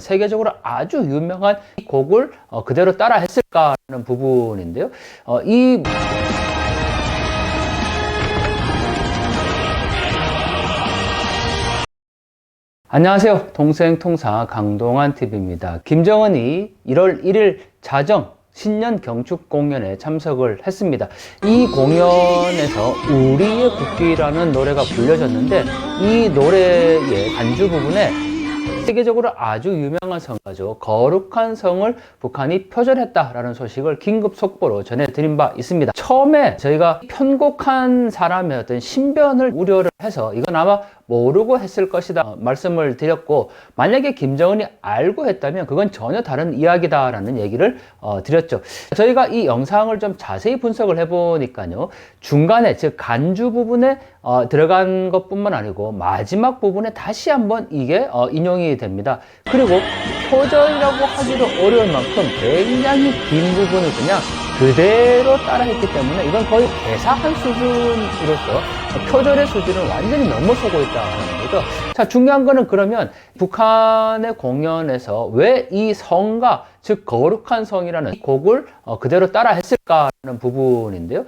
세계적으로 아주 유명한 곡을 그대로 따라 했을까라는 부분인데요. 안녕하세요. 동생통사 강동환TV입니다. 김정은이 1월 1일 자정 신년 경축 공연에 참석을 했습니다. 이 공연에서 우리의 국기라는 노래가 불려졌는데 이 노래의 간주 부분에 세계적으로 아주 유명한 성가죠. 거룩한 성을 북한이 표절했다라는 소식을 긴급 속보로 전해드린 바 있습니다. 처음에 저희가 편곡한 사람의 어떤 신변을 우려를 해서 이건 아마 모르고 했을 것이다 말씀을 드렸고, 만약에 김정은이 알고 했다면 그건 전혀 다른 이야기다라는 얘기를 드렸죠. 저희가 이 영상을 좀 자세히 분석을 해보니까요, 중간에 즉 간주 부분에 들어간 것뿐만 아니고 마지막 부분에 다시 한번 이게 인용이 됩니다. 그리고 표절이라고 하기도 어려울 만큼 굉장히 긴 부분을 그냥 그대로 따라했기 때문에 이건 거의 대사한 수준으로서 표절의 수준을 완전히 넘어서고 있다는 거죠. 자, 중요한 거는 그러면 북한의 공연에서 왜 이 성가, 즉 거룩한 성이라는 곡을 그대로 따라 했을까라는 부분인데요.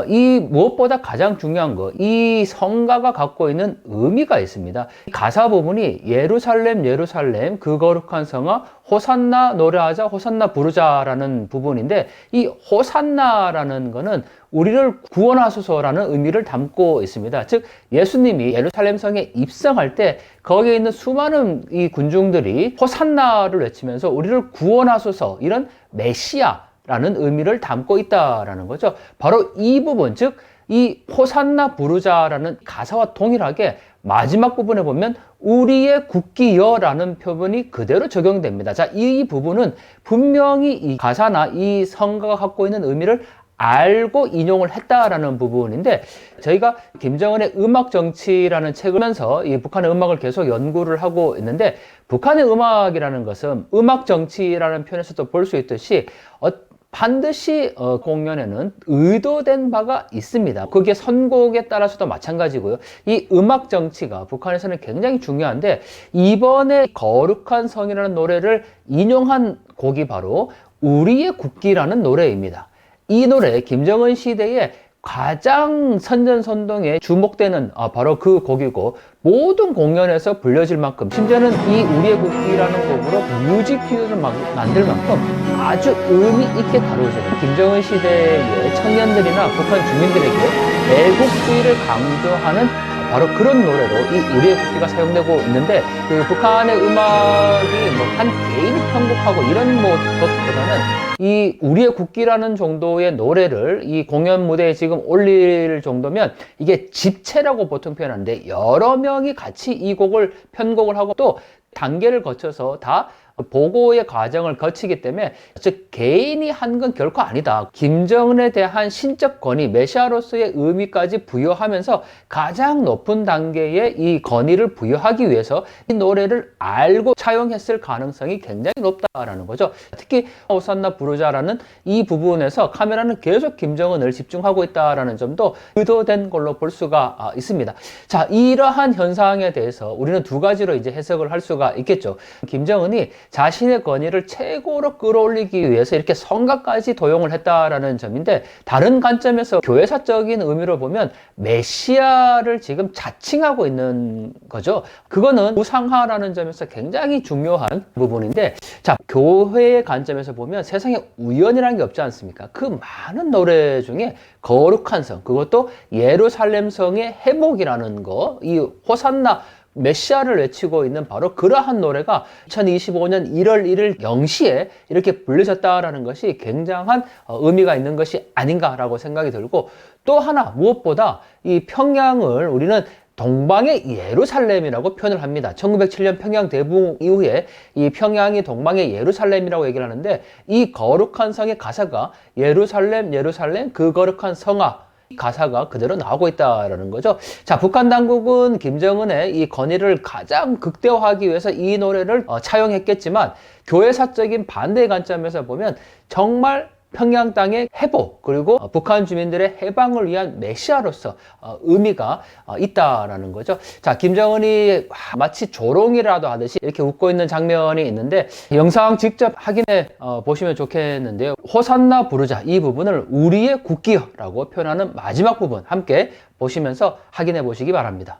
이 무엇보다 가장 중요한 거, 이 성가가 갖고 있는 의미가 있습니다. 가사 부분이 예루살렘 예루살렘 그 거룩한 성아 호산나 노래하자 호산나 부르자라는 부분인데, 이 호산나라는 거는 우리를 구원하소서라는 의미를 담고 있습니다. 즉 예수님이 예루살렘 성에 입성할 때 거기에 있는 수많은 이 군중들이 호산나를 외치면서 우리를 구원하소서, 이런 메시아라는 의미를 담고 있다라는 거죠. 바로 이 부분, 즉 이 호산나 부르자라는 가사와 동일하게 마지막 부분에 보면 우리의 국기여라는 표현이 그대로 적용됩니다. 자, 이 부분은 분명히 이 가사나 이 성가가 갖고 있는 의미를 알고 인용을 했다라는 부분인데, 저희가 김정은의 음악 정치라는 책을 하면서 이 북한의 음악을 계속 연구를 하고 있는데, 북한의 음악이라는 것은 음악 정치라는 표현에서도 볼 수 있듯이 반드시 공연에는 의도된 바가 있습니다. 그게 선곡에 따라서도 마찬가지고요. 이 음악 정치가 북한에서는 굉장히 중요한데, 이번에 거룩한 성이라는 노래를 인용한 곡이 바로 우리의 국기라는 노래입니다. 이 노래, 김정은 시대에 가장 선전선동에 주목되는 바로 그 곡이고, 모든 공연에서 불려질 만큼, 심지어는 이 우리의 국기라는 곡으로 뮤직비디오를 만들 만큼 아주 의미 있게 다루어져요. 김정은 시대의 청년들이나 북한 주민들에게 애국주의를 강조하는 바로 그런 노래로 이 우리의 국기가 사용되고 있는데, 그 북한의 음악이 한 개인이 편곡하고 이런 것보다는 이 우리의 국기라는 정도의 노래를 이 공연 무대에 지금 올릴 정도면 이게 집체라고 보통 표현하는데, 여러 명이 같이 이 곡을 편곡을 하고 또 단계를 거쳐서 다 보고의 과정을 거치기 때문에, 즉 개인이 한 건 결코 아니다. 김정은에 대한 신적 권위, 메시아로서의 의미까지 부여하면서 가장 높은 단계의 이 권위를 부여하기 위해서 이 노래를 알고 차용했을 가능성이 굉장히 높다라는 거죠. 특히 호산나 부르자라는 이 부분에서 카메라는 계속 김정은을 집중하고 있다라는 점도 의도된 걸로 볼 수가 있습니다. 자, 이러한 현상에 대해서 우리는 두 가지로 이제 해석을 할 수가 있겠죠. 김정은이 자신의 권위를 최고로 끌어올리기 위해서 이렇게 성가까지 도용을 했다라는 점인데, 다른 관점에서 교회사적인 의미로 보면 메시아를 지금 자칭하고 있는 거죠. 그거는 우상화라는 점에서 굉장히 중요한 부분인데, 자, 교회의 관점에서 보면 세상에 우연이라는 게 없지 않습니까? 그 많은 노래 중에 거룩한 성, 그것도 예루살렘 성의 회복이라는 거, 이 호산나 메시아를 외치고 있는 바로 그러한 노래가 2025년 1월 1일 0시에 이렇게 불려졌다라는 것이 굉장한 의미가 있는 것이 아닌가라고 생각이 들고, 또 하나 무엇보다 이 평양을 우리는 동방의 예루살렘이라고 표현을 합니다. 1907년 평양 대붕 이후에 이 평양이 동방의 예루살렘이라고 얘기를 하는데, 이 거룩한 성의 가사가 예루살렘 예루살렘 그 거룩한 성아, 가사가 그대로 나오고 있다라는 거죠. 자, 북한 당국은 김정은의 이 권위를 가장 극대화하기 위해서 이 노래를 차용했겠지만, 교회사적인 반대의 관점에서 보면 정말 평양 땅의 회복, 그리고 북한 주민들의 해방을 위한 메시아로서 의미가 있다라는 거죠. 자, 김정은이 마치 조롱이라도 하듯이 이렇게 웃고 있는 장면이 있는데 영상 직접 확인해 보시면 좋겠는데요. 호산나 부르자, 이 부분을 우리의 국기여라고 표현하는 마지막 부분 함께 보시면서 확인해 보시기 바랍니다.